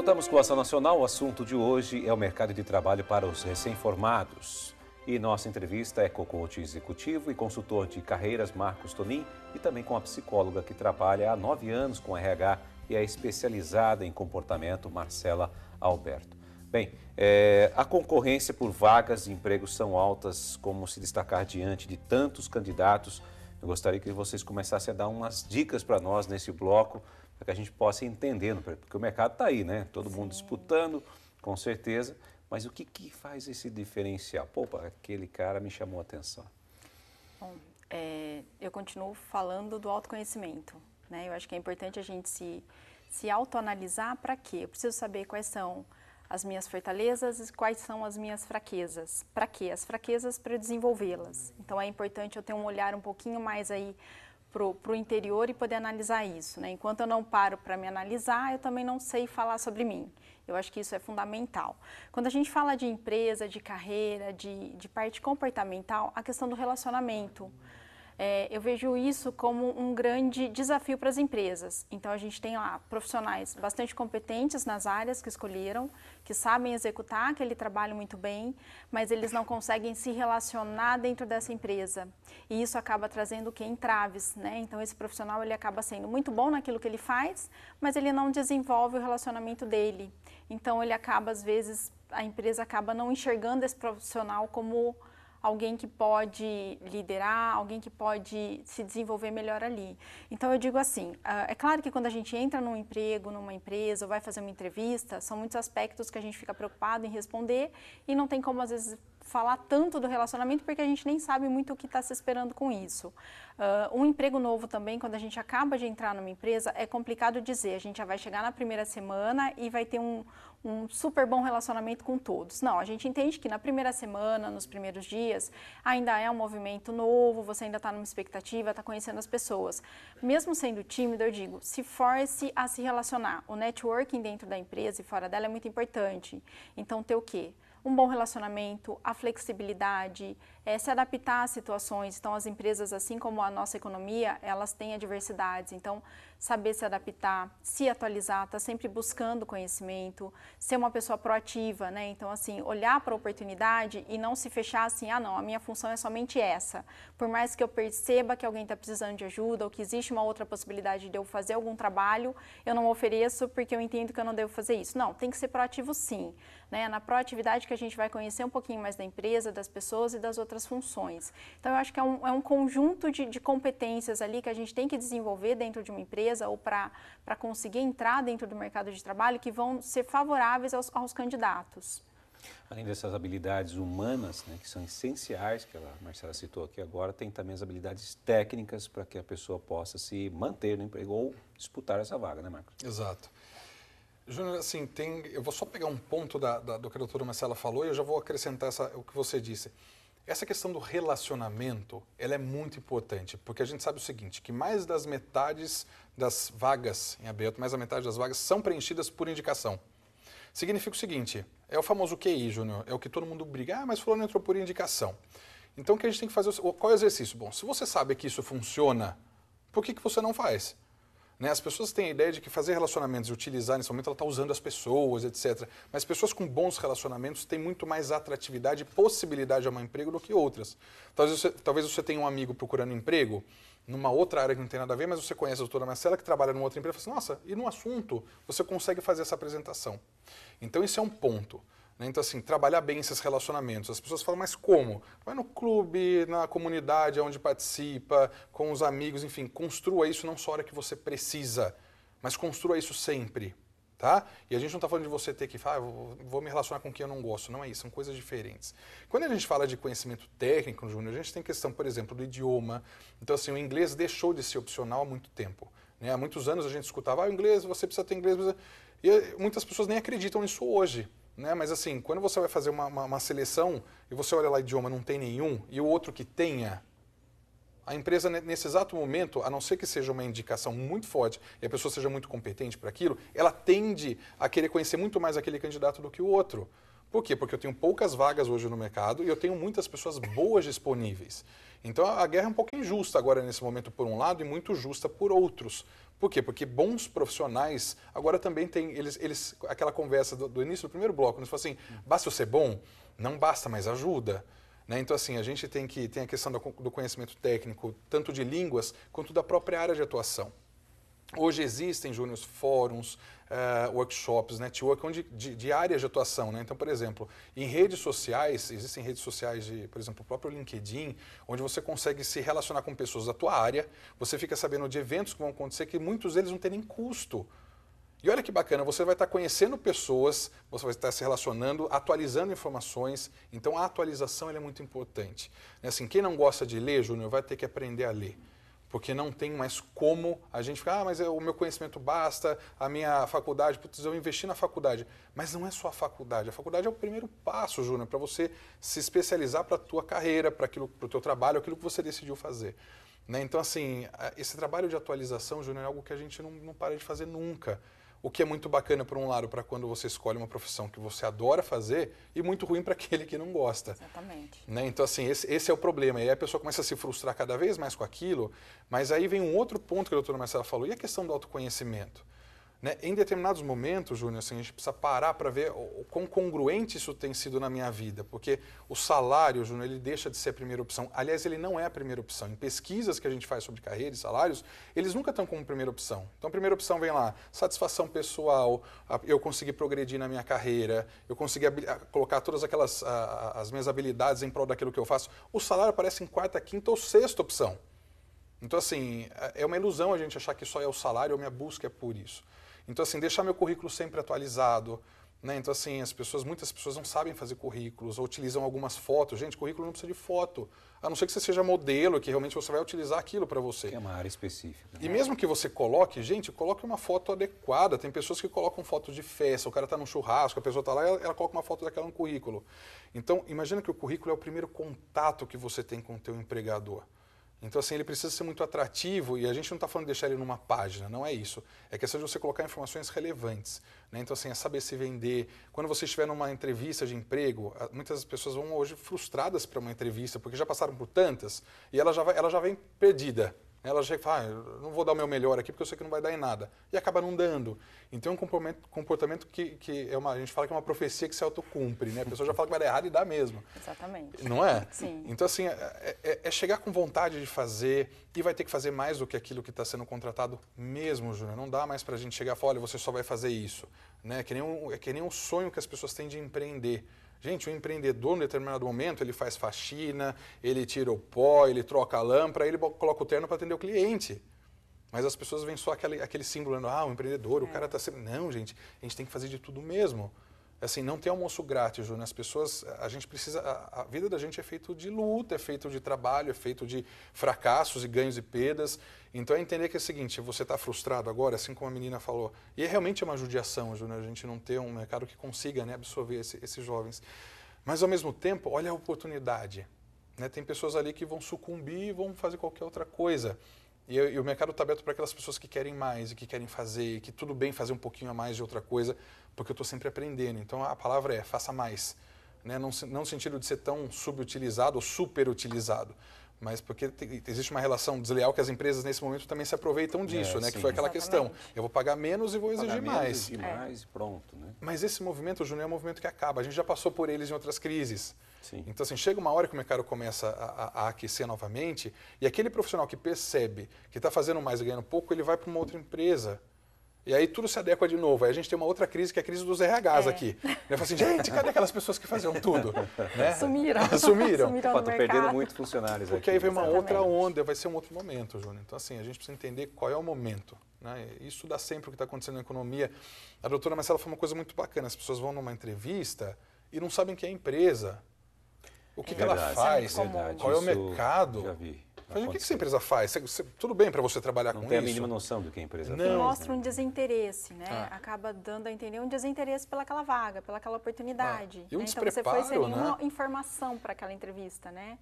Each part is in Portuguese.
Voltamos com a Ação Nacional. O assunto de hoje é o mercado de trabalho para os recém-formados. E nossa entrevista é com o coach executivo e consultor de carreiras, Marcos Tonin, e também com a psicóloga que trabalha há 9 anos com RH e é especializada em comportamento, Marcela Alberto. Bem, a concorrência por vagas de emprego são altas, como se destacar diante de tantos candidatos. Eu gostaria que vocês começassem a dar umas dicas para nós nesse bloco, para que a gente possa ir entendendo, porque o mercado está aí, né? Todo mundo disputando, com certeza. Mas o que faz esse diferencial? Pô, aquele cara me chamou a atenção. Bom, eu continuo falando do autoconhecimento, né? Eu acho que é importante a gente se autoanalisar. Para quê? Eu preciso saber quais são as minhas fortalezas e quais são as minhas fraquezas. Para quê? As fraquezas para eu desenvolvê-las. Então é importante eu ter um olhar um pouquinho mais aí para o interior e poder analisar isso, né? Enquanto eu não paro para me analisar, eu também não sei falar sobre mim. Eu acho que isso é fundamental. Quando a gente fala de empresa, de carreira, de parte comportamental, a questão do relacionamento. Eu vejo isso como um grande desafio para as empresas. Então, a gente tem lá profissionais bastante competentes nas áreas que escolheram, que sabem executar aquele trabalho muito bem, mas eles não conseguem se relacionar dentro dessa empresa. E isso acaba trazendo entraves, né? Então, esse profissional ele acaba sendo muito bom naquilo que ele faz, mas ele não desenvolve o relacionamento dele. Então, ele acaba, às vezes, a empresa acaba não enxergando esse profissional como alguém que pode liderar, alguém que pode se desenvolver melhor ali. Então eu digo assim, é claro que quando a gente entra num emprego, numa empresa, ou vai fazer uma entrevista, são muitos aspectos que a gente fica preocupado em responder e não tem como às vezes falar tanto do relacionamento porque a gente nem sabe muito o que está se esperando com isso. Um emprego novo também, quando a gente acaba de entrar numa empresa, é complicado dizer, a gente já vai chegar na primeira semana e vai ter um super bom relacionamento com todos. Não, a gente entende que na primeira semana, nos primeiros dias, ainda é um movimento novo, você ainda está numa expectativa, está conhecendo as pessoas. Mesmo sendo tímido, eu digo, se force a se relacionar. O networking dentro da empresa e fora dela é muito importante. Então, ter o quê? Um bom relacionamento, a flexibilidade, se adaptar às situações. Então, as empresas, assim como a nossa economia, elas têm adversidades. Então, saber se adaptar, se atualizar, estar sempre buscando conhecimento, ser uma pessoa proativa, né? Então, assim, olhar para a oportunidade e não se fechar assim, ah, não, a minha função é somente essa. Por mais que eu perceba que alguém está precisando de ajuda ou que existe uma outra possibilidade de eu fazer algum trabalho, eu não ofereço porque eu entendo que eu não devo fazer isso. Não, tem que ser proativo sim, né? Na proatividade que a gente vai conhecer um pouquinho mais da empresa, das pessoas e das outras funções. Então, eu acho que é um conjunto de competências ali que a gente tem que desenvolver dentro de uma empresa ou para conseguir entrar dentro do mercado de trabalho que vão ser favoráveis aos candidatos. Além dessas habilidades humanas, né, que são essenciais, que a Marcela citou aqui agora, tem também as habilidades técnicas para que a pessoa possa se manter no emprego ou disputar essa vaga, né, Marcos? Exato. Júnior, assim, eu vou só pegar um ponto do que a doutora Marcela falou e eu já vou acrescentar o que você disse. Essa questão do relacionamento, ela é muito importante, porque a gente sabe o seguinte, que mais das metades das vagas em aberto, mais da metade das vagas são preenchidas por indicação. Significa o seguinte, é o famoso QI, Júnior, é o que todo mundo briga, mas fulano entrou por indicação. Então o que a gente tem que fazer, qual é o exercício? Bom, se você sabe que isso funciona, por que você não faz? Né? As pessoas têm a ideia de que fazer relacionamentos e utilizar nesse momento, ela está usando as pessoas, etc. Mas pessoas com bons relacionamentos têm muito mais atratividade e possibilidade de arrumar emprego do que outras. Talvez você tenha um amigo procurando emprego numa outra área que não tem nada a ver, mas você conhece a doutora Marcela que trabalha numa outra empresa e fala assim, nossa, e no assunto você consegue fazer essa apresentação. Então isso é um ponto. Então, assim, trabalhar bem esses relacionamentos. As pessoas falam, mas como? Vai no clube, na comunidade onde participa, com os amigos, enfim, construa isso não só a hora que você precisa, mas construa isso sempre, tá? E a gente não está falando de você ter que falar, vou me relacionar com quem eu não gosto, não é isso, são coisas diferentes. Quando a gente fala de conhecimento técnico, Júnior, a gente tem questão, por exemplo, do idioma. Então, assim, o inglês deixou de ser opcional há muito tempo. Né? Há muitos anos a gente escutava, o inglês, você precisa ter inglês, e muitas pessoas nem acreditam nisso hoje. Né? Mas assim, quando você vai fazer uma seleção e você olha lá o idioma não tem nenhum e o outro que tenha, a empresa nesse exato momento, a não ser que seja uma indicação muito forte e a pessoa seja muito competente para aquilo, ela tende a querer conhecer muito mais aquele candidato do que o outro. Por quê? Porque eu tenho poucas vagas hoje no mercado e eu tenho muitas pessoas boas disponíveis. Então a guerra é um pouco injusta agora nesse momento por um lado e muito justa por outros. Por quê? Porque bons profissionais agora também têm, aquela conversa do início do primeiro bloco, eles falam assim, basta eu ser bom? Não basta, mas ajuda. Né? Então, assim, a gente tem a questão do conhecimento técnico, tanto de línguas, quanto da própria área de atuação. Hoje existem, Júnior, fóruns, workshops, network, de áreas de atuação. Né? Então, por exemplo, em redes sociais, existem redes sociais, por exemplo, o próprio LinkedIn, onde você consegue se relacionar com pessoas da tua área, você fica sabendo de eventos que vão acontecer, que muitos deles não têm nem custo. E olha que bacana, você vai estar conhecendo pessoas, você vai estar se relacionando, atualizando informações. Então, a atualização é muito importante. Assim, quem não gosta de ler, Júnior, vai ter que aprender a ler. Porque não tem mais como a gente ficar, mas o meu conhecimento basta, a minha faculdade, putz, eu investi na faculdade. Mas não é só a faculdade é o primeiro passo, Júnior, para você se especializar para a tua carreira, para o teu trabalho, aquilo que você decidiu fazer. Né? Então, assim, esse trabalho de atualização, Júnior, é algo que a gente não para de fazer nunca. O que é muito bacana, por um lado, para quando você escolhe uma profissão que você adora fazer e muito ruim para aquele que não gosta. Exatamente. Né? Então, assim, esse é o problema. E aí a pessoa começa a se frustrar cada vez mais com aquilo, mas aí vem um outro ponto que a doutora Marcela falou, e a questão do autoconhecimento. Né? Em determinados momentos, Júnior, assim, a gente precisa parar para ver o quão congruente isso tem sido na minha vida, porque o salário, Júnior, ele deixa de ser a primeira opção. Aliás, ele não é a primeira opção. Em pesquisas que a gente faz sobre carreira e salários, eles nunca estão como primeira opção. Então, a primeira opção vem lá, satisfação pessoal, eu consegui progredir na minha carreira, eu consegui colocar todas as minhas habilidades em prol daquilo que eu faço. O salário aparece em quarta, quinta ou sexta opção. Então, assim, é uma ilusão a gente achar que só é o salário ou minha busca é por isso. Então, assim, deixar meu currículo sempre atualizado. Né? Então, assim, muitas pessoas não sabem fazer currículos ou utilizam algumas fotos. Gente, currículo não precisa de foto. A não ser que você seja modelo, que realmente você vai utilizar aquilo para você. Que é uma área específica. Né? E mesmo que você coloque, gente, coloque uma foto adequada. Tem pessoas que colocam fotos de festa, o cara está num churrasco, a pessoa está lá e ela coloca uma foto daquela no currículo. Então, imagina que o currículo é o primeiro contato que você tem com o teu empregador. Então, assim, ele precisa ser muito atrativo e a gente não está falando de deixar ele numa página, não é isso. É questão de você colocar informações relevantes. Né? Então, assim, é saber se vender. Quando você estiver numa entrevista de emprego, muitas pessoas vão hoje frustradas para uma entrevista, porque já passaram por tantas e ela já vem perdida. Ela já fala, eu não vou dar o meu melhor aqui porque eu sei que não vai dar em nada. E acaba não dando. Então é um comportamento que a gente fala que é uma profecia que se autocumpre. Né? A pessoa já fala que vai dar errado e dá mesmo. Exatamente. Não é? Sim. Então, assim, é chegar com vontade de fazer e vai ter que fazer mais do que aquilo que está sendo contratado mesmo, Júnior. Não dá mais para a gente chegar e falar, olha, você só vai fazer isso. Né? É que nem um sonho que as pessoas têm de empreender. Gente, o empreendedor, em determinado momento, ele faz faxina, ele tira o pó, ele troca a lâmpada, ele coloca o terno para atender o cliente. Mas as pessoas veem só aquele símbolo, o empreendedor, o cara está sempre... Não, gente, a gente tem que fazer de tudo mesmo. Assim, não tem almoço grátis, Júnior. As pessoas, a gente precisa... A vida da gente é feita de luta, é feito de trabalho, é feito de fracassos e ganhos e perdas. Então, é entender que é o seguinte, você está frustrado agora, assim como a menina falou. E realmente é uma judiação, Júnior, a gente não ter um mercado que consiga, né, absorver esses jovens. Mas, ao mesmo tempo, olha a oportunidade. Né? Tem pessoas ali que vão sucumbir e vão fazer qualquer outra coisa. E o mercado está aberto para aquelas pessoas que querem mais e que querem fazer, que tudo bem fazer um pouquinho a mais de outra coisa, porque eu estou sempre aprendendo. Então, a palavra é faça mais. Né? Não no sentido de ser tão subutilizado ou superutilizado, mas porque existe uma relação desleal que as empresas, nesse momento, também se aproveitam disso, né? Sim. Que foi aquela questão. Eu vou pagar menos e vou exigir mais. E mais e pronto. Né? Mas esse movimento, Júnior, é um movimento que acaba. A gente já passou por eles em outras crises. Sim. Então, assim, chega uma hora que o mercado começa a aquecer novamente e aquele profissional que percebe que está fazendo mais e ganhando pouco, ele vai para uma outra empresa. E aí tudo se adequa de novo. Aí a gente tem uma outra crise, que é a crise dos RHs aqui. Eu falo assim, gente, cadê aquelas pessoas que faziam tudo? Né? Sumiram. Sumiram. Estou perdendo muitos funcionários Porque aqui. aí vem uma outra onda, vai ser um outro momento, Júnior. Então, assim, a gente precisa entender qual é o momento. Né? Isso dá sempre o que está acontecendo na economia. A doutora Marcela falou uma coisa muito bacana. As pessoas vão numa entrevista e não sabem quem é a empresa. O que ela faz, qual é o mercado. Já vi. Mas o que essa empresa faz? Tudo bem para você trabalhar com isso? Não tem a mínima noção do que a empresa faz. E mostra um desinteresse, né? Acaba dando a entender um desinteresse pelaquela vaga, pelaquela oportunidade. E um né? Então você foi sem despreparo, nenhuma informação para aquela entrevista, né?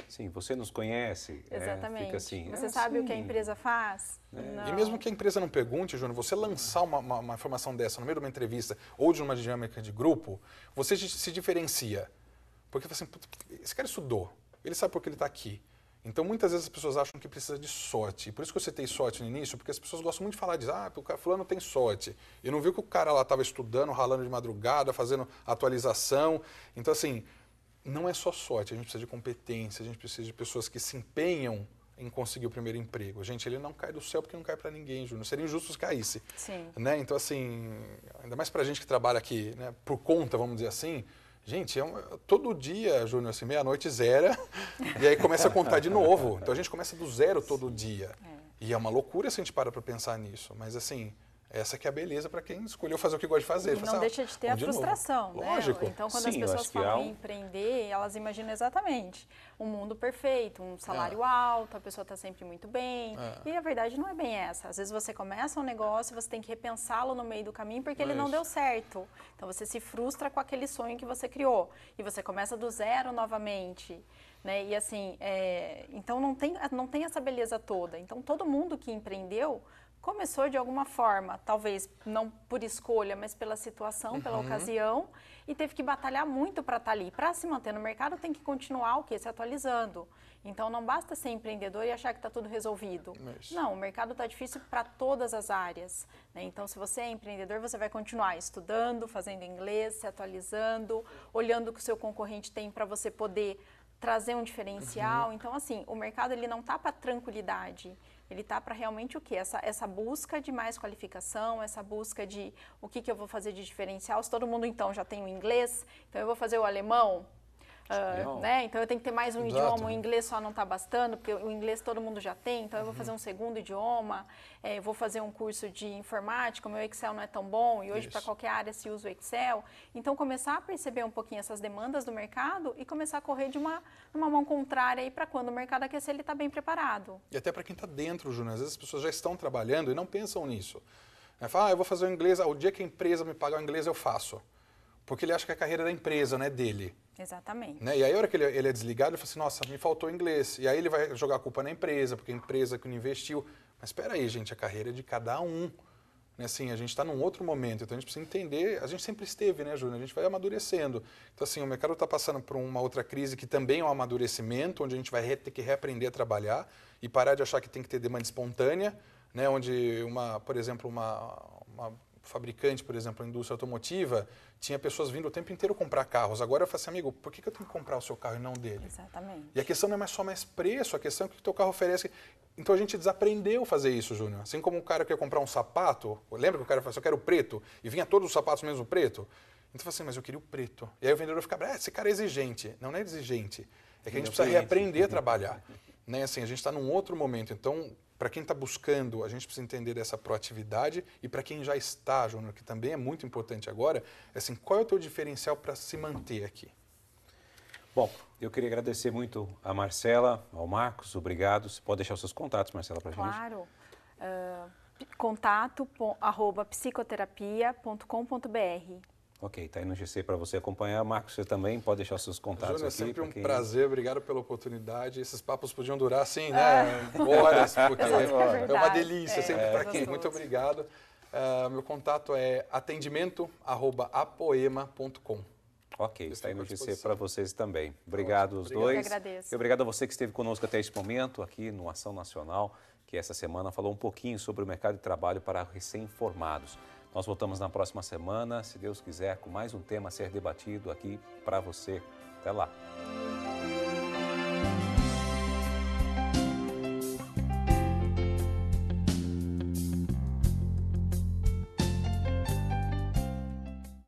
Sim, você nos conhece. Exatamente. Fica assim, você sabe o que a empresa faz? E mesmo que a empresa não pergunte, Júnior, você lançar uma informação dessa no meio de uma entrevista ou de uma dinâmica de grupo, você se diferencia. Porque assim, esse cara estudou, ele sabe por que ele está aqui. Então, muitas vezes as pessoas acham que precisa de sorte. Por isso que eu citei sorte no início, porque as pessoas gostam muito de falar de, o cara fulano tem sorte. E não viu que o cara lá estava estudando, ralando de madrugada, fazendo atualização. Então, assim, não é só sorte, a gente precisa de competência, a gente precisa de pessoas que se empenham em conseguir o primeiro emprego. Gente, ele não cai do céu porque não cai para ninguém, Júnior. Seria injusto se caísse. Sim. Né? Então, assim, ainda mais para a gente que trabalha aqui, né, por conta, vamos dizer assim, gente, todo dia, Júnior, assim, meia-noite zera, e aí começa a contar de novo. Então a gente começa do zero todo dia. E é uma loucura se a gente para pensar nisso. Mas assim, essa que é a beleza para quem escolheu fazer o que gosta de fazer. E não deixa de ter a frustração, né? Lógico. Então, quando as pessoas falam em empreender, elas imaginam exatamente um mundo perfeito, um salário alto, a pessoa está sempre muito bem. E a verdade não é bem essa. Às vezes você começa um negócio, você tem que repensá-lo no meio do caminho porque ele não deu certo. Então, você se frustra com aquele sonho que você criou. E você começa do zero novamente. Né? E assim, então não tem essa beleza toda. Então, todo mundo que empreendeu começou de alguma forma, talvez não por escolha, mas pela situação, pela ocasião, e teve que batalhar muito para estar ali. Para se manter no mercado, tem que continuar o quê? Se atualizando. Então, não basta ser empreendedor e achar que está tudo resolvido. Não, o mercado está difícil para todas as áreas. Né? Então, se você é empreendedor, você vai continuar estudando, fazendo inglês, se atualizando, olhando o que o seu concorrente tem para você poder trazer um diferencial. Então, assim, o mercado ele não está para tranquilidade. Ele está para realmente o quê? Essa busca de mais qualificação, essa busca de o que eu vou fazer de diferencial. Se todo mundo, então, já tem o inglês, então eu vou fazer o alemão. Né? Então eu tenho que ter mais um idioma, o inglês só não está bastando, porque o inglês todo mundo já tem, então eu vou fazer um segundo idioma, vou fazer um curso de informática, o meu Excel não é tão bom, e hoje para qualquer área se usa o Excel. Então começar a perceber um pouquinho essas demandas do mercado e começar a correr de uma mão contrária aí para quando o mercado aquecer ele está bem preparado. E até para quem está dentro, Júnior, às vezes as pessoas já estão trabalhando e não pensam nisso. Fala, eu vou fazer o inglês, o dia que a empresa me pagar o inglês eu faço. Porque ele acha que a carreira é da empresa, não é dele. Exatamente. Né? E aí, a hora que ele é desligado, ele fala assim, nossa, me faltou inglês. E aí ele vai jogar a culpa na empresa, porque a empresa que não investiu. Mas espera aí, gente, a carreira é de cada um. Né? Assim, a gente está num outro momento, então a gente precisa entender, a gente sempre esteve, né, Júnior? A gente vai amadurecendo. Então, assim, o mercado está passando por uma outra crise que também é um amadurecimento, onde a gente vai ter que reaprender a trabalhar e parar de achar que tem que ter demanda espontânea, né? Onde, por exemplo, uma fabricante, por exemplo, a indústria automotiva, tinha pessoas vindo o tempo inteiro comprar carros. Agora eu falo assim, amigo, por que eu tenho que comprar o seu carro e não dele? Exatamente. E a questão não é só mais preço, a questão é o que o teu carro oferece. Então a gente desaprendeu a fazer isso, Júnior. Assim como o cara quer comprar um sapato, lembra que o cara falou assim, eu quero o preto, e vinha todos os sapatos mesmo preto? Então eu falei assim, mas eu queria o preto. E aí o vendedor fica, esse cara é exigente. Não é exigente, é que a gente precisa reaprender a trabalhar. Né? Assim, a gente está num outro momento, então... Para quem está buscando, a gente precisa entender dessa proatividade e para quem já está, Júnior, que também é muito importante agora, é assim, qual é o teu diferencial para se manter aqui? Bom, eu queria agradecer muito a Marcela, ao Marcos, obrigado. Você pode deixar os seus contatos, Marcela, para a gente? Claro. contato@psicoterapia.com.br. Ok, está aí no GC para você acompanhar. Marcos, você também pode deixar os seus contatos Júnior, aqui. É sempre um prazer, obrigado pela oportunidade. Esses papos podiam durar assim, né? Horas, porque é uma delícia sempre para aqui. Muito obrigado. Meu contato é atendimento@apoema.com. Ok, está aí no GC para vocês também. Obrigado os dois. Eu que agradeço. E obrigado a você que esteve conosco até esse momento, aqui no Ação Nacional, que essa semana falou um pouquinho sobre o mercado de trabalho para recém-formados. Nós voltamos na próxima semana, se Deus quiser, com mais um tema a ser debatido aqui para você. Até lá.